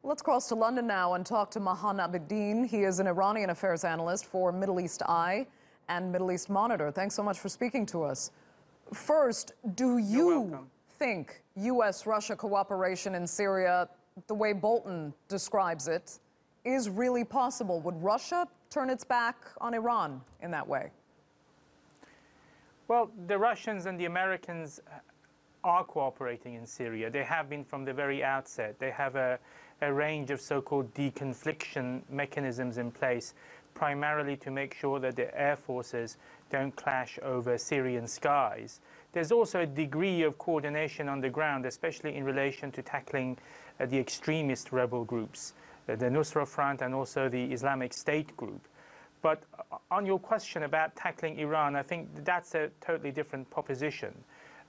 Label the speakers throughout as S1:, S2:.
S1: Let's cross to London now and talk to Mahan Abedin. He is an Iranian affairs analyst for Middle East Eye and Middle East Monitor. Thanks so much for speaking to us. First, do you think U.S.-Russia cooperation in Syria, the way Bolton describes it, is really possible? Would Russia turn its back on Iran in that way?
S2: Well, the Russians and the Americans are cooperating in Syria. They have been from the very outset. They have a range of so-called deconfliction mechanisms in place, primarily to make sure that the air forces don't clash over Syrian skies. There's also a degree of coordination on the ground, especially in relation to tackling the extremist rebel groups, the Nusra Front and also the Islamic State group. But on your question about tackling Iran, I think that's a totally different proposition.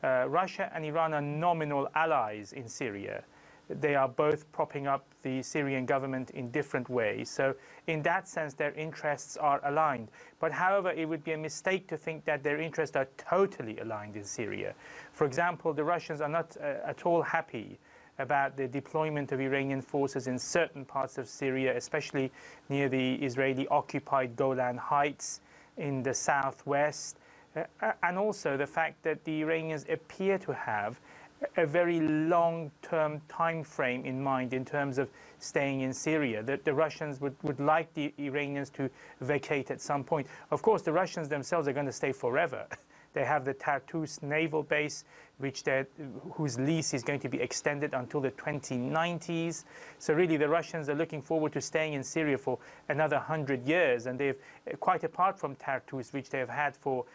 S2: Russia and Iran are nominal allies in Syria. They are both propping up the Syrian government in different ways. So in that sense, their interests are aligned. But however, it would be a mistake to think that their interests are totally aligned in Syria. For example, the Russians are not at all happy about the deployment of Iranian forces in certain parts of Syria, especially near the Israeli-occupied Golan Heights in the southwest, and also the fact that the Iranians appear to have a very long-term time frame in mind in terms of staying in Syria, that the Russians would like the Iranians to vacate at some point. Of course, the Russians themselves are going to stay forever. They have the Tartus naval base, whose lease is going to be extended until the 2090s. So really, the Russians are looking forward to staying in Syria for another 100 years. And they've, quite apart from Tartus, which they've had for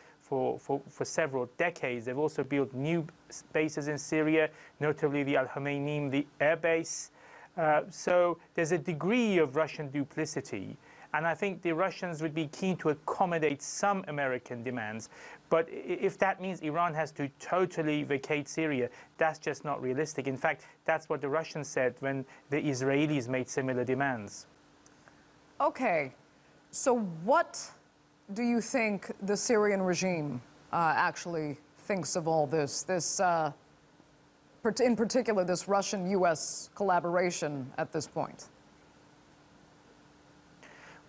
S2: several decades, they've also built new bases in Syria, notably the Al-Khomeyni, the air base. So there's a degree of Russian duplicity. And I think the Russians would be keen to accommodate some American demands. But if that means Iran has to totally vacate Syria, that's just not realistic. In fact, that's what the Russians said when the Israelis made similar demands.
S1: Okay, so what do you think the Syrian regime actually thinks of all this? In particular, this Russian-U.S. collaboration at this point?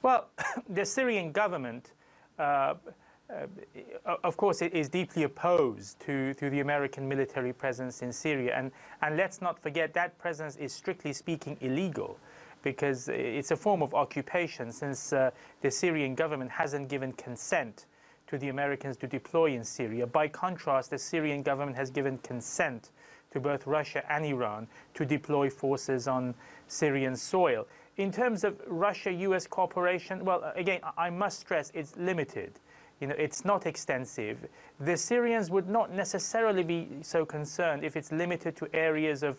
S2: Well, the Syrian government, of course, is deeply opposed to the American military presence in Syria. And let's not forget that presence is, strictly speaking, illegal, because it's a form of occupation, since the Syrian government hasn't given consent to the Americans to deploy in Syria. By contrast, the Syrian government has given consent to both Russia and Iran to deploy forces on Syrian soil. In terms of Russia-U.S. cooperation, well, again, I must stress it's limited. You know, it's not extensive. The Syrians would not necessarily be so concerned if it's limited to areas of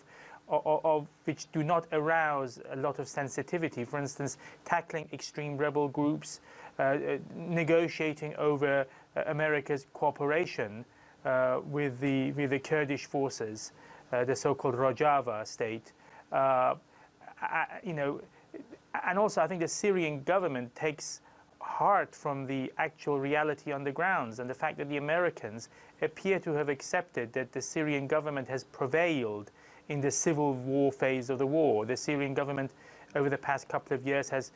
S2: which do not arouse a lot of sensitivity. For instance, tackling extreme rebel groups, negotiating over America's cooperation with the Kurdish forces, the so-called Rojava state. You know, and also I think the Syrian government takes heart from the actual reality on the grounds, and the fact that the Americans appear to have accepted that the Syrian government has prevailed in the civil war phase of the war. The Syrian government over the past couple of years has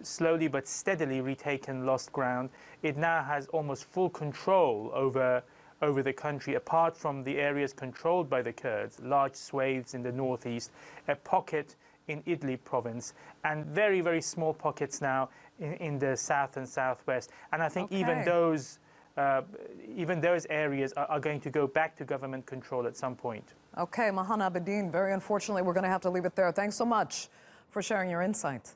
S2: slowly but steadily retaken lost ground. It now has almost full control over the country, apart from the areas controlled by the Kurds, large swathes in the northeast, a pocket in Idlib province, and very, very small pockets now in the south and southwest. And I think even those areas are going to go back to government control at some point.
S1: Okay, Mahan Abedin, very unfortunately, we're going to have to leave it there. Thanks so much for sharing your insight.